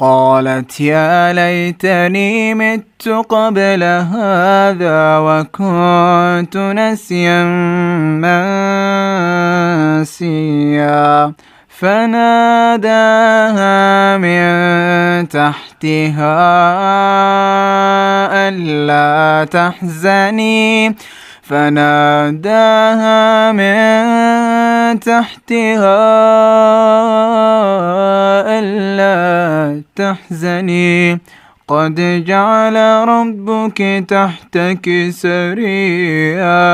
قالت يا ليتني مت قبل هذا وكنت نسيا منسيا. فناداها من تحتها ألا تحزني ألا تحزني قد جعل ربك تحتك سريا.